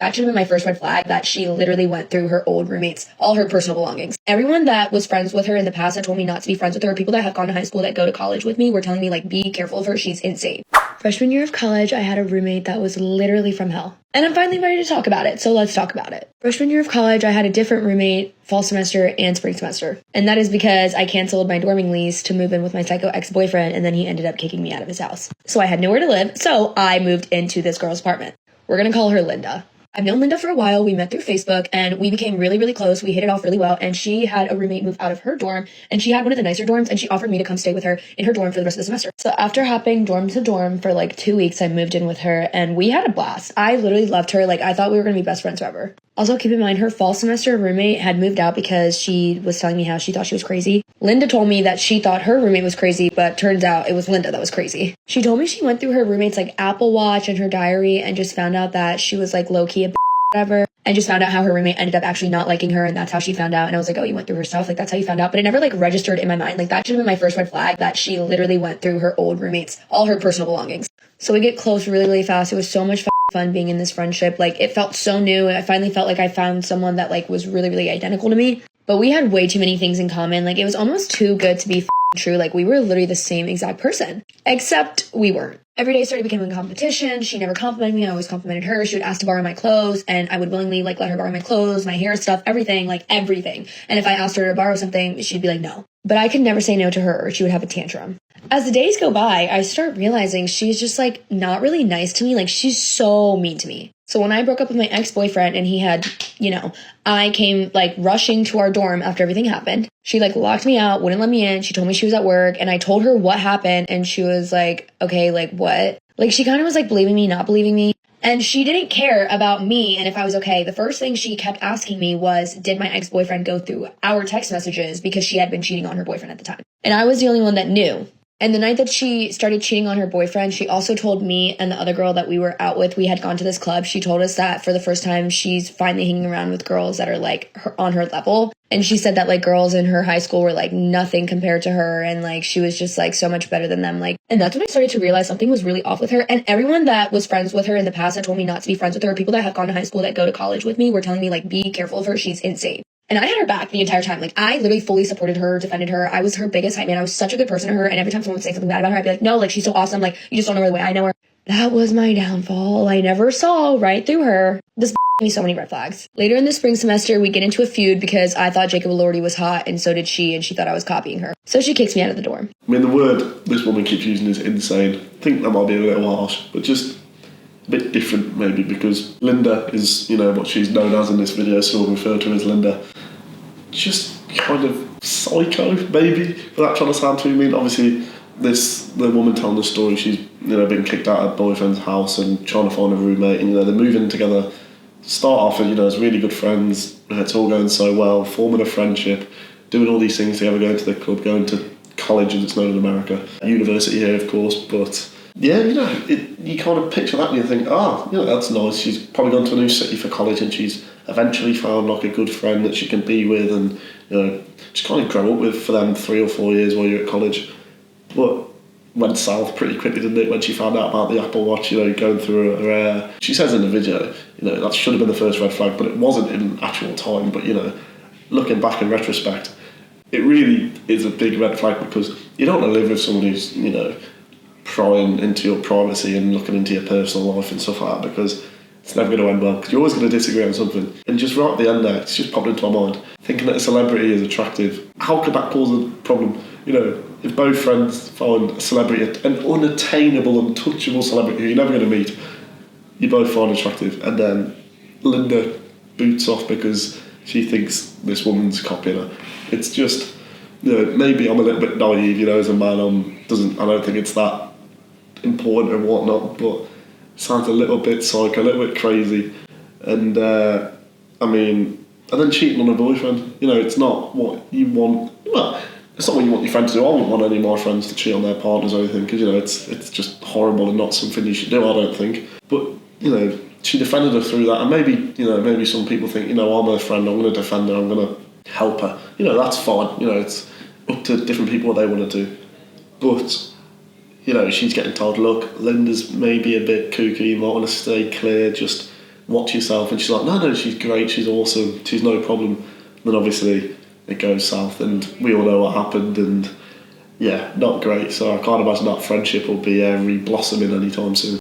That should have been my first red flag, that she literally went through her old roommates, all her personal belongings. Everyone that was friends with her in the past that told me not to be friends with her, people that have gone to high school that go to college with me, were telling me, like, be careful of her, she's insane. Freshman year of college, I had a roommate that was literally from hell. And I'm finally ready to talk about it, so let's talk about it. Freshman year of college, I had a different roommate fall semester and spring semester. And that is because I canceled my dorming lease to move in with my psycho ex-boyfriend, and then he ended up kicking me out of his house. So I had nowhere to live, so I moved into this girl's apartment. We're gonna call her Linda. I've known Linda for a while. We met through Facebook and we became really, really close. We hit it off really well. And she had a roommate move out of her dorm, and she had one of the nicer dorms, and she offered me to come stay with her in her dorm for the rest of the semester. So after hopping dorm to dorm for like 2 weeks, I moved in with her and we had a blast. I literally loved her. Like, I thought we were going to be best friends forever. Also, keep in mind, her fall semester roommate had moved out because she was telling me how she thought she was crazy. Linda told me that she thought her roommate was crazy, but turns out it was Linda that was crazy. She told me she went through her roommate's like Apple Watch and her diary and just found out that she was like low-key a whatever, and just found out how her roommate ended up actually not liking her, and that's how she found out. And I was like, oh, you went through her stuff? Like, that's how you found out? But it never like registered in my mind. Like, that should have been my first red flag, that she literally went through her old roommates, all her personal belongings. So we get close really, really fast. It was so much fun being in this friendship. Like, it felt so new. I finally felt like I found someone that like was really, really identical to me. But we had way too many things in common. Like, it was almost too good to be true. Like, we were literally the same exact person, except we weren't. Every day started becoming a competition. She never complimented me. I always complimented her. She would ask to borrow my clothes, and I would willingly like let her borrow my clothes, my hair stuff, everything, like everything. And if I asked her to borrow something, she'd be like, no. But I could never say no to her, or she would have a tantrum. As the days go by, I start realizing she's just like not really nice to me. Like, she's so mean to me. So when I broke up with my ex-boyfriend and he had, I came like rushing to our dorm after everything happened. She like locked me out, wouldn't let me in. She told me she was at work, and I told her what happened, and she was like, okay, like what? Like, she kind of was like believing me, not believing me. And she didn't care about me and if I was okay. The first thing she kept asking me was, did my ex-boyfriend go through our text messages, because she had been cheating on her boyfriend at the time. And I was the only one that knew. And the night that she started cheating on her boyfriend, she also told me and the other girl that we were out with, we had gone to this club. She told us that for the first time, she's finally hanging around with girls that are like on her level. And she said that like girls in her high school were like nothing compared to her. And like, she was just like so much better than them. Like, and that's when I started to realize something was really off with her. And everyone that was friends with her in the past that told me not to be friends with her, people that have gone to high school that go to college with me, were telling me like, be careful of her. She's insane. And I had her back the entire time. Like, I literally fully supported her, defended her. I was her biggest hype man. I was such a good person to her. And every time someone would say something bad about her, I'd be like, no, like, she's so awesome. Like, you just don't know her the way I know her. That was my downfall. I never saw right through her. This gave me so many red flags. Later in the spring semester, we get into a feud because I thought Jacob Elordi was hot, and so did she, and she thought I was copying her. So she kicks me out of the dorm. I mean, the word this woman keeps using is insane. I think that might be a little harsh, but just a bit different maybe, because Linda is, what she's known as in this video, still referred to as Linda. Just kind of psycho, maybe, without trying to sound too mean. Obviously, the woman telling the story, she's been kicked out of her boyfriend's house and trying to find a roommate, and they're moving together. Start off as really good friends. It's all going so well, forming a friendship, doing all these things together, going to the club, going to college as it's known in America, university here, of course. But yeah, you kind of picture that and you think, that's nice. She's probably gone to a new city for college, and she's eventually found like a good friend that she can be with, and just kind of grow up with for them 3 or 4 years while you're at college. But went south pretty quickly, didn't it, when she found out about the Apple Watch, going through her hair. She says in the video, that should have been the first red flag, but it wasn't in actual time. But looking back in retrospect, it really is a big red flag, because you don't want to live with someone who's prying into your privacy and looking into your personal life and stuff like that, because it's never going to end well, because you're always going to disagree on something. And just right at the end there, it's just popped into my mind, thinking that a celebrity is attractive. How could that cause a problem? If both friends find a celebrity, an unattainable, untouchable celebrity who you're never going to meet, you both find attractive, and then Linda boots off because she thinks this woman's copying her. It's just, maybe I'm a little bit naive, as a man. I don't think it's that important and whatnot, but it sounds a little bit psycho, a little bit crazy. And and then cheating on a boyfriend, it's not what you want. Well, it's not what you want your friends to do. I wouldn't want any of my friends to cheat on their partners or anything, because it's just horrible and not something you should do, I don't think. But she defended her through that, and maybe some people think, I'm her friend, I'm going to defend her, I'm going to help her. That's fine. It's up to different people what they want to do. But she's getting told, look, Linda's maybe a bit kooky, you might want to stay clear, just watch yourself. And she's like, no, she's great, she's awesome, she's no problem. And then obviously it goes south, and we all know what happened, and yeah, not great. So I can't imagine that friendship will be re-blossoming anytime soon.